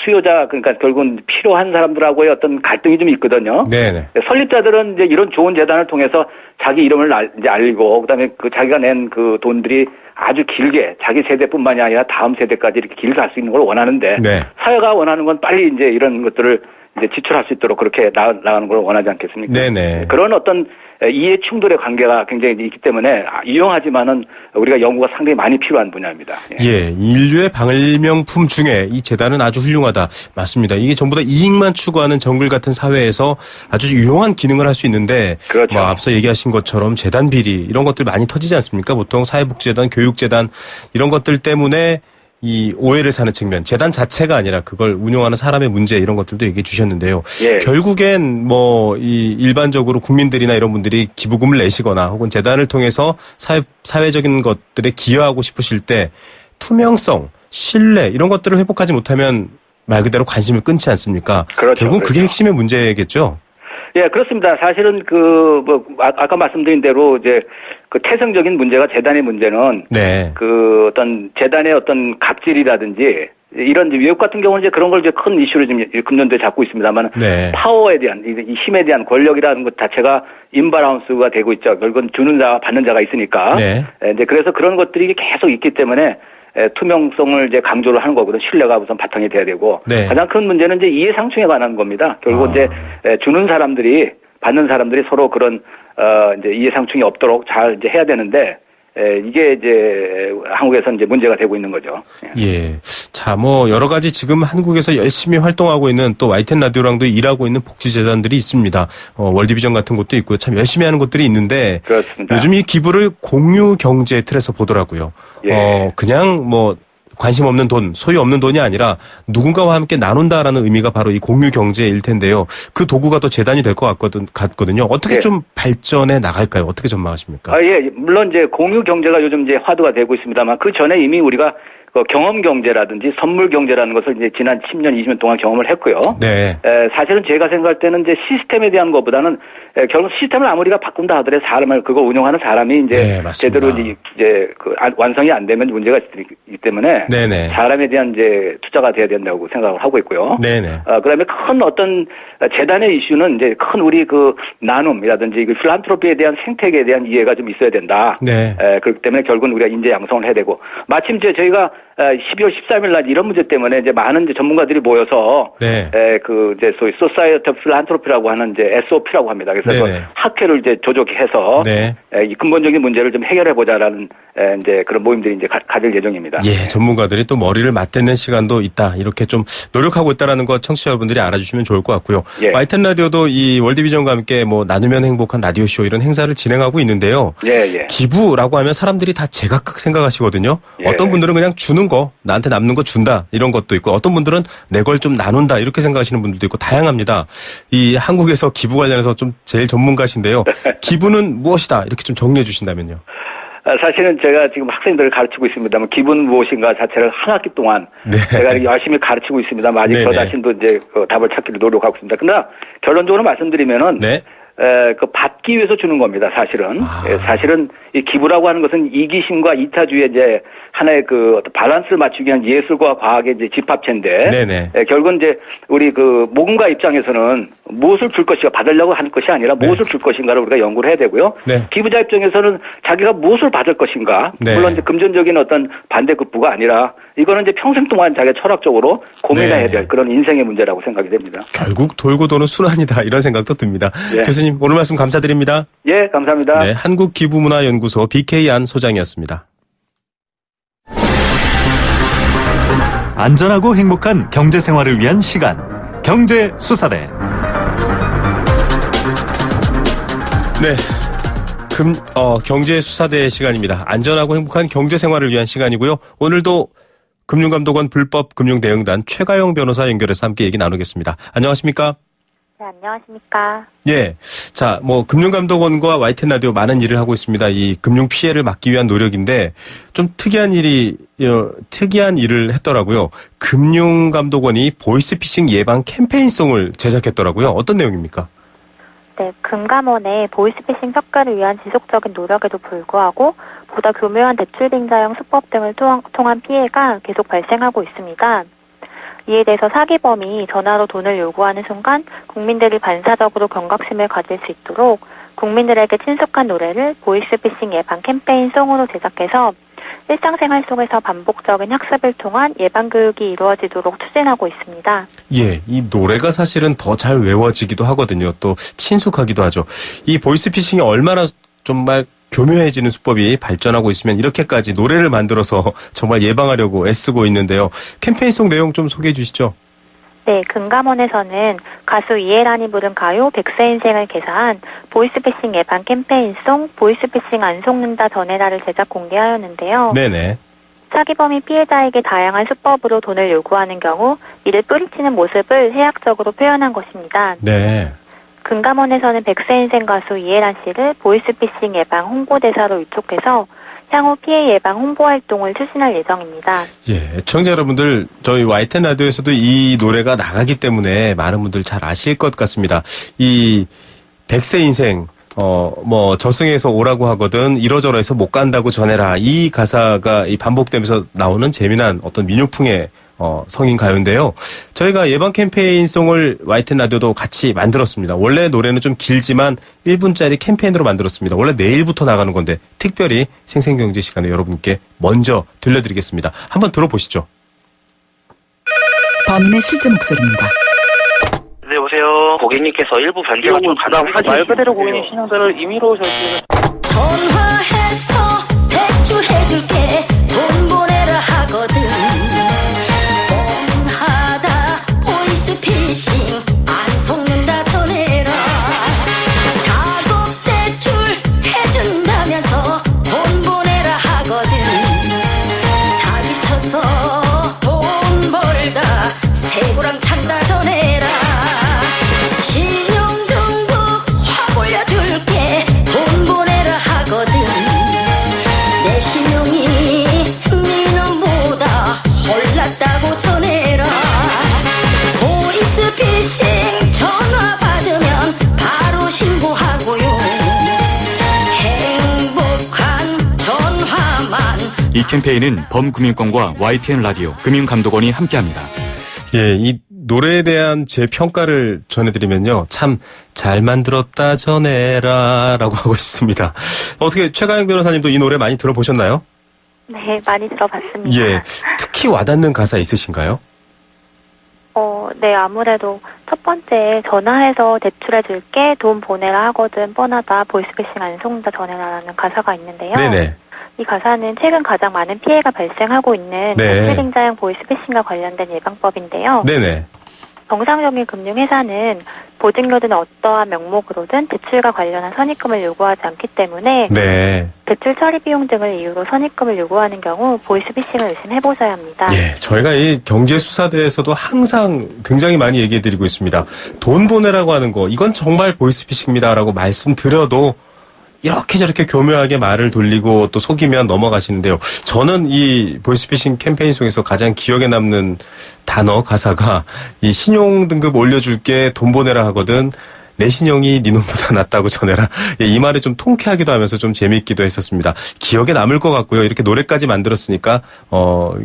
수요자, 그러니까 결국은 필요한 사람들하고의 어떤 갈등이 좀 있거든요. 네네. 설립자들은 이제 이런 좋은 재단을 통해서 자기 이름을 이제 알리고, 그 다음에 자기가 낸 그 돈들이 아주 길게 자기 세대뿐만이 아니라 다음 세대까지 이렇게 길게 갈 수 있는 걸 원하는데, 네. 사회가 원하는 건 빨리 이제 이런 것들을 이제 지출할 수 있도록 그렇게 나가는 걸 원하지 않겠습니까? 네네. 그런 어떤 이해 충돌의 관계가 굉장히 있기 때문에 유용하지만은 우리가 연구가 상당히 많이 필요한 분야입니다. 예, 인류의 발명품 중에 이 재단은 아주 훌륭하다. 맞습니다. 이게 전부 다 이익만 추구하는 정글 같은 사회에서 아주 유용한 기능을 할 수 있는데, 그렇죠. 앞서 얘기하신 것처럼 재단 비리 이런 것들 많이 터지지 않습니까? 보통 사회복지재단, 교육재단 이런 것들 때문에 이 오해를 사는 측면, 재단 자체가 아니라 그걸 운영하는 사람의 문제 이런 것들도 얘기해 주셨는데요. 예. 결국엔 이 일반적으로 국민들이나 이런 분들이 기부금을 내시거나 혹은 재단을 통해서 사회적인 것들에 기여하고 싶으실 때 투명성, 신뢰 이런 것들을 회복하지 못하면 말 그대로 관심을 끊지 않습니까? 그렇죠. 결국 그게 핵심의 문제겠죠. 예, 그렇습니다. 사실은 아까 말씀드린 대로 이제 그 태생적인 문제가 재단의 문제는 네. 그 어떤 재단의 어떤 갑질이라든지 이런 외국 같은 경우는 이제 그런 걸 이제 큰 이슈로 지금 금년도에 잡고 있습니다만 네. 파워에 대한 이 힘에 대한 권력이라는 것 자체가 임바라운스가 되고 있죠. 결국은 주는 자와 받는 자가 있으니까. 네. 이제 그래서 그런 것들이 계속 있기 때문에 투명성을 이제 강조를 하는 거거든. 신뢰가 우선 바탕이 돼야 되고. 네. 가장 큰 문제는 이제 이해상충에 관한 겁니다. 결국 이제 주는 사람들이 받는 사람들이 서로 그런 이제 이해상충이 없도록 잘 이제 해야 되는데 이게 이제 한국에서 이제 문제가 되고 있는 거죠. 예. 자, 여러 가지 지금 한국에서 열심히 활동하고 있는 또 YTN 라디오랑도 일하고 있는 복지재단들이 있습니다. 월드비전 같은 곳도 있고요. 참 열심히 하는 곳들이 있는데. 그렇습니다. 요즘 이 기부를 공유 경제 틀에서 보더라고요. 예. 그냥 관심 없는 돈, 소유 없는 돈이 아니라 누군가와 함께 나눈다라는 의미가 바로 이 공유 경제일 텐데요. 그 도구가 또 재단이 될 것 같거든요. 어떻게 예. 좀 발전해 나갈까요? 어떻게 전망하십니까? 예. 물론 이제 공유 경제가 요즘 이제 화두가 되고 있습니다만 그 전에 이미 우리가 그 경험 경제라든지 선물 경제라는 것을 이제 지난 10년, 20년 동안 경험을 했고요. 네. 사실은 제가 생각할 때는 이제 시스템에 대한 것보다는 결국 시스템을 아무리가 바꾼다 하더라도 사람을 그거 운영하는 사람이 이제 네, 맞습니다. 제대로 이제 그 완성이 안 되면 문제가 있기 때문에 네네. 사람에 대한 이제 투자가 돼야 된다고 생각을 하고 있고요. 네네. 그다음에 큰 어떤 재단의 이슈는 이제 큰 우리 그 나눔이라든지 그 필란트로피에 대한 생태계에 대한 이해가 좀 있어야 된다. 네. 그렇기 때문에 결국은 우리가 인재 양성을 해야 되고 마침 이제 저희가 12월 13일 날 이런 문제 때문에 이제 많은 이제 전문가들이 모여서 네. 그 이제 소위 소사이어티 필란트로피라고 하는 이제 SOP라고 합니다. 그래서 그 네네. 학회를 이제 조직해서 네. 이 근본적인 문제를 좀 해결해 보자라는 이제 그런 모임들이 이제 가질 예정입니다. 예, 전문가들이 또 머리를 맞대는 시간도 있다. 이렇게 좀 노력하고 있다라는 거 청취자 여러분들이 알아주시면 좋을 것 같고요. 예. YTN 라디오도 이 월드비전과 함께 뭐 나누면 행복한 라디오 쇼 이런 행사를 진행하고 있는데요. 예. 기부라고 하면 사람들이 다 제각각 생각하시거든요. 예. 어떤 분들은 그냥 주는 거, 나한테 남는 거 준다 이런 것도 있고, 어떤 분들은 내 걸 좀 나눈다 이렇게 생각하시는 분들도 있고 다양합니다. 이 한국에서 기부 관련해서 좀 제일 전문가신데요. 기부는 무엇이다 이렇게 좀 정리해 주신다면요. 사실은 제가 지금 학생들을 가르치고 있습니다만 기부는 무엇인가 자체를 한 학기 동안 네. 제가 열심히 가르치고 있습니다만 아직 저 네네. 자신도 이제 그 답을 찾기를 노력하고 있습니다. 그러나 결론적으로 말씀드리면은 네. 그 받기 위해서 주는 겁니다. 사실은. 아. 사실은 이 기부라고 하는 것은 이기심과 이타주의 이제 하나의 그 어떤 밸런스를 맞추기 위한 예술과 과학의 이제 집합체인데. 네네. 결국은 이제 우리 그 모금가 입장에서는 무엇을 줄 것인가 받으려고 하는 것이 아니라 네. 무엇을 줄 것인가를 우리가 연구를 해야 되고요. 네. 기부자 입장에서는 자기가 무엇을 받을 것인가. 네. 물론 이제 금전적인 어떤 반대급부가 아니라 이거는 이제 평생 동안 자기가 철학적으로 고민해야 네. 될 그런 인생의 문제라고 생각이 됩니다. 결국 돌고 도는 순환이다 이런 생각도 듭니다. 예. 교수님 오늘 말씀 감사드립니다. 예, 감사합니다. 네, 한국기부문화연구소 BK안 소장이었습니다. 안전하고 행복한 경제 생활을 위한 시간. 경제 수사대. 네. 경제수사대 시간입니다. 안전하고 행복한 경제생활을 위한 시간이고요. 오늘도 금융감독원 불법금융대응단 최가영 변호사 연결해서 함께 얘기 나누겠습니다. 안녕하십니까? 네, 안녕하십니까. 예. 자, 금융감독원과 YTN 라디오 많은 일을 하고 있습니다. 이 금융 피해를 막기 위한 노력인데 좀 특이한 일을 했더라고요. 금융감독원이 보이스피싱 예방 캠페인송을 제작했더라고요. 어떤 내용입니까? 네, 금감원의 보이스피싱 척결을 위한 지속적인 노력에도 불구하고 보다 교묘한 대출 빙자형 수법 등을 통한 피해가 계속 발생하고 있습니다. 이에 대해서 사기범이 전화로 돈을 요구하는 순간 국민들이 반사적으로 경각심을 가질 수 있도록 국민들에게 친숙한 노래를 보이스피싱 예방 캠페인송으로 제작해서 일상생활 속에서 반복적인 학습을 통한 예방교육이 이루어지도록 추진하고 있습니다. 예, 이 노래가 사실은 더 잘 외워지기도 하거든요. 또 친숙하기도 하죠. 이 보이스피싱이 얼마나 정말 교묘해지는 수법이 발전하고 있으면 이렇게까지 노래를 만들어서 정말 예방하려고 애쓰고 있는데요. 캠페인송 내용 좀 소개해 주시죠. 네, 금감원에서는 가수 이해란이 부른 가요 100세 인생을 개사한 보이스피싱 예방 캠페인송 보이스피싱 안 속는다 전해라를 제작 공개하였는데요. 네네. 사기범이 피해자에게 다양한 수법으로 돈을 요구하는 경우 이를 뿌리치는 모습을 해학적으로 표현한 것입니다. 네. 금감원에서는 100세 인생 가수 이해란 씨를 보이스피싱 예방 홍보대사로 위촉해서 향후 피해 예방 홍보 활동을 추진할 예정입니다. 예, 애청자 여러분들 저희 YTN 라디오에서도 이 노래가 나가기 때문에 많은 분들 잘 아실 것 같습니다. 이 100세 인생 저승에서 오라고 하거든 이러저러해서 못 간다고 전해라. 이 가사가 반복되면서 나오는 재미난 어떤 민요풍의 성인 가요인데요. 저희가 예방 캠페인송을 YTN 라디오도 같이 만들었습니다. 원래 노래는 좀 길지만 1분짜리 캠페인으로 만들었습니다. 원래 내일부터 나가는 건데 특별히 생생경제 시간에 여러분께 먼저 들려드리겠습니다. 한번 들어보시죠. 범인의 실제 목소리입니다. 네, 여보세요. 고객님께서 일부 변제가 좀 가능하신지 말 그대로 고객님 신용도를 임의로 결제를 전화해서 대출해줄게 돈 보내라 하거든 뻔하다 보이스피싱 안 속는다 전해라 작업 대출 해준다면서 돈 보내라 하거든 사기쳐서 이 캠페인은 범금융권과 YTN 라디오 금융감독원이 함께합니다. 예, 이 노래에 대한 제 평가를 전해드리면요. 참 잘 만들었다 전해라라고 하고 싶습니다. 어떻게 최가영 변호사님도 이 노래 많이 들어보셨나요? 네, 많이 들어봤습니다. 예, 특히 와닿는 가사 있으신가요? 네, 아무래도 첫 번째 전화해서 대출해줄게 돈 보내라 하거든 뻔하다 보이스피싱 안 속는다 전해라라는 가사가 있는데요. 네네. 이 가사는 최근 가장 많은 피해가 발생하고 있는 대출임자형 보이스피싱과 관련된 예방법인데요. 네네. 정상적인 금융회사는 보증료든 어떠한 명목으로든 대출과 관련한 선입금을 요구하지 않기 때문에 대출 처리 비용 등을 이유로 선입금을 요구하는 경우 보이스피싱을 의심해보셔야 합니다. 예, 저희가 이 경제수사대에서도 항상 굉장히 많이 얘기해드리고 있습니다. 돈 보내라고 하는 거 이건 정말 보이스피싱입니다라고 말씀드려도 이렇게 저렇게 교묘하게 말을 돌리고 또 속이면 넘어가시는데요. 저는 이 보이스피싱 캠페인 속에서 가장 기억에 남는 단어, 가사가 이 신용등급 올려줄게 돈 보내라 하거든 내 신용이 네 놈보다 낫다고 전해라. 예, 이 말이 좀 통쾌하기도 하면서 좀 재미있기도 했었습니다. 기억에 남을 것 같고요. 이렇게 노래까지 만들었으니까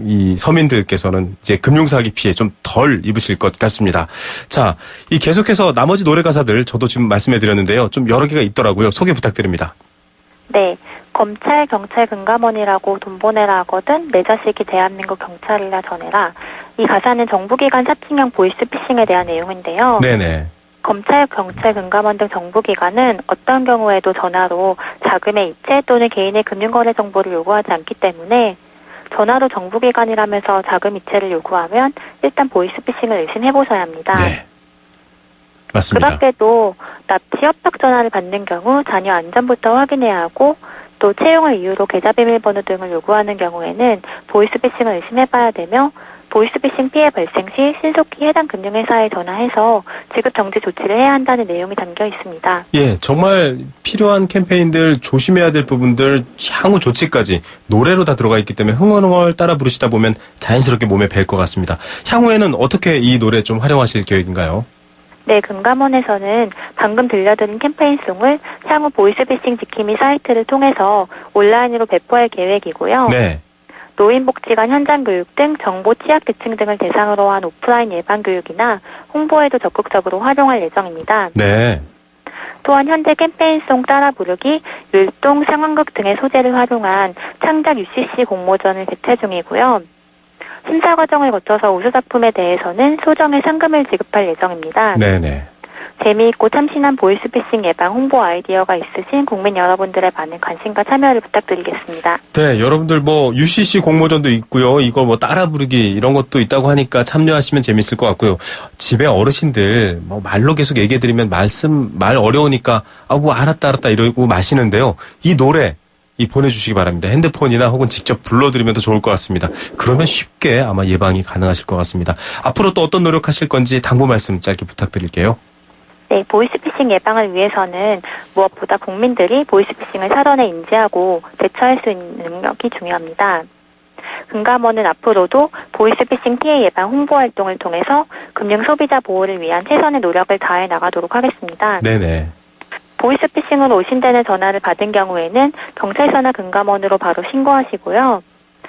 이 서민들께서는 이제 금융사기 피해 좀 덜 입으실 것 같습니다. 자, 이 계속해서 나머지 노래 가사들 저도 지금 말씀해 드렸는데요. 좀 여러 개가 있더라고요. 소개 부탁드립니다. 네. 검찰, 경찰, 금감원이라고 돈 보내라 하거든 내 자식이 대한민국 경찰이라 전해라. 이 가사는 정부기관 사칭형 보이스피싱에 대한 내용인데요. 네네. 검찰, 경찰, 금감원 등 정부기관은 어떤 경우에도 전화로 자금의 이체 또는 개인의 금융거래 정보를 요구하지 않기 때문에 전화로 정부기관이라면서 자금 이체를 요구하면 일단 보이스피싱을 의심해보셔야 합니다. 네, 맞습니다. 그 밖에도 납치 협박 전화를 받는 경우 자녀 안전부터 확인해야 하고 또 채용을 이유로 계좌 비밀번호 등을 요구하는 경우에는 보이스피싱을 의심해봐야 되며 보이스피싱 피해 발생 시 신속히 해당 금융회사에 전화해서 지급 정지 조치를 해야 한다는 내용이 담겨 있습니다. 예, 정말 필요한 캠페인들 조심해야 될 부분들 향후 조치까지 노래로 다 들어가 있기 때문에 흥얼흥얼 따라 부르시다 보면 자연스럽게 몸에 뵐 것 같습니다. 향후에는 어떻게 이 노래 좀 활용하실 계획인가요? 네, 금감원에서는 방금 들려드린 캠페인송을 향후 보이스피싱 지킴이 사이트를 통해서 온라인으로 배포할 계획이고요. 네. 노인복지관 현장교육 등 정보 취약계층 등을 대상으로 한 오프라인 예방교육이나 홍보에도 적극적으로 활용할 예정입니다. 네. 또한 현재 캠페인송 따라 부르기, 율동, 상황극 등의 소재를 활용한 창작 UCC 공모전을 개최 중이고요. 심사 과정을 거쳐서 우수 작품에 대해서는 소정의 상금을 지급할 예정입니다. 네네. 재미있고 참신한 보이스피싱 예방 홍보 아이디어가 있으신 국민 여러분들의 많은 관심과 참여를 부탁드리겠습니다. 네, 여러분들 UCC 공모전도 있고요. 이거 따라 부르기 이런 것도 있다고 하니까 참여하시면 재밌을 것 같고요. 집에 어르신들 말로 계속 얘기해드리면 말 어려우니까 알았다 이러고 마시는데요. 이 노래 보내주시기 바랍니다. 핸드폰이나 혹은 직접 불러드리면 더 좋을 것 같습니다. 그러면 쉽게 아마 예방이 가능하실 것 같습니다. 앞으로 또 어떤 노력하실 건지 당부 말씀 짧게 부탁드릴게요. 네, 보이스피싱 예방을 위해서는 무엇보다 국민들이 보이스피싱을 사전에 인지하고 대처할 수 있는 능력이 중요합니다. 금감원은 앞으로도 보이스피싱 피해 예방 홍보 활동을 통해서 금융 소비자 보호를 위한 최선의 노력을 다해 나가도록 하겠습니다. 네네. 보이스피싱으로 의심되는 전화를 받은 경우에는 경찰서나 금감원으로 바로 신고하시고요.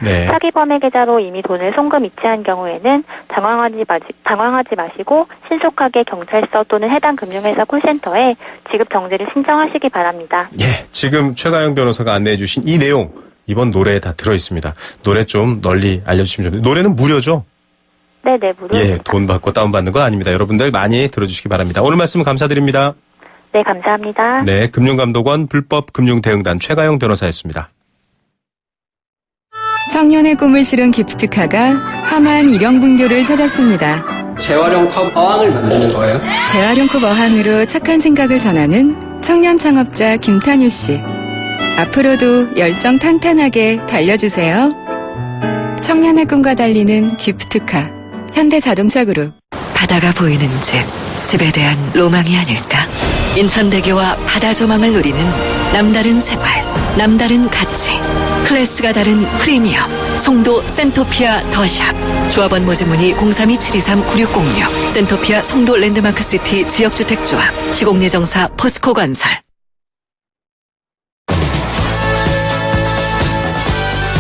네. 사기범의 계좌로 이미 돈을 송금 이체한 경우에는 당황하지 마시고 신속하게 경찰서 또는 해당 금융회사 콜센터에 지급 정지를 신청하시기 바랍니다. 예, 지금 최가영 변호사가 안내해 주신 이 내용 이번 노래에 다 들어있습니다. 노래 좀 널리 알려주시면 됩니다. 노래는 무료죠? 네네, 무료입니다. 예, 돈 받고 다운받는 거 아닙니다. 여러분들 많이 들어주시기 바랍니다. 오늘 말씀 감사드립니다. 네, 감사합니다. 네, 금융감독원 불법금융대응단 최가영 변호사였습니다. 청년의 꿈을 실은 기프트카가 하만 일용분교를 찾았습니다. 재활용 컵 어항을 만드는 거예요? 재활용 컵 어항으로 착한 생각을 전하는 청년 창업자 김탄유 씨. 앞으로도 열정 탄탄하게 달려주세요. 청년의 꿈과 달리는 기프트카 현대자동차그룹. 바다가 보이는 집에 대한 로망이 아닐까? 인천대교와 바다 조망을 누리는 남다른 생활, 남다른 가치. 클래스가 다른 프리미엄 송도 센토피아 더샵. 조합원 모집 문의 032-723-9606. 센토피아 송도 랜드마크시티 지역주택조합. 시공예정사 포스코건설.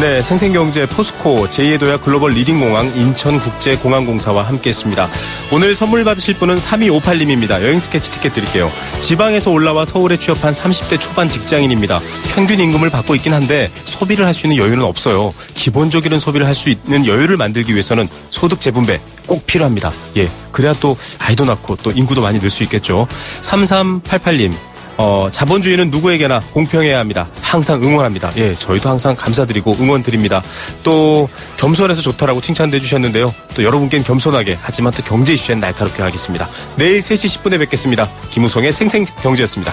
네, 생생경제 포스코 제2의 글로벌 리딩공항 인천국제공항공사와 함께했습니다. 오늘 선물 받으실 분은 3258님입니다. 여행 스케치 티켓 드릴게요. 지방에서 올라와 서울에 취업한 30대 초반 직장인입니다. 평균 임금을 받고 있긴 한데 소비를 할 수 있는 여유는 없어요. 기본적인 소비를 할 수 있는 여유를 만들기 위해서는 소득 재분배 꼭 필요합니다. 예, 그래야 또 아이도 낳고 또 인구도 많이 늘 수 있겠죠. 3388님. 자본주의는 누구에게나 공평해야 합니다. 항상 응원합니다. 예, 저희도 항상 감사드리고 응원 드립니다. 또 겸손해서 좋다라고 칭찬도 해주셨는데요. 또 여러분께는 겸손하게 하지만 또 경제 이슈엔 날카롭게 하겠습니다. 내일 3시 10분에 뵙겠습니다. 김우성의 생생경제였습니다.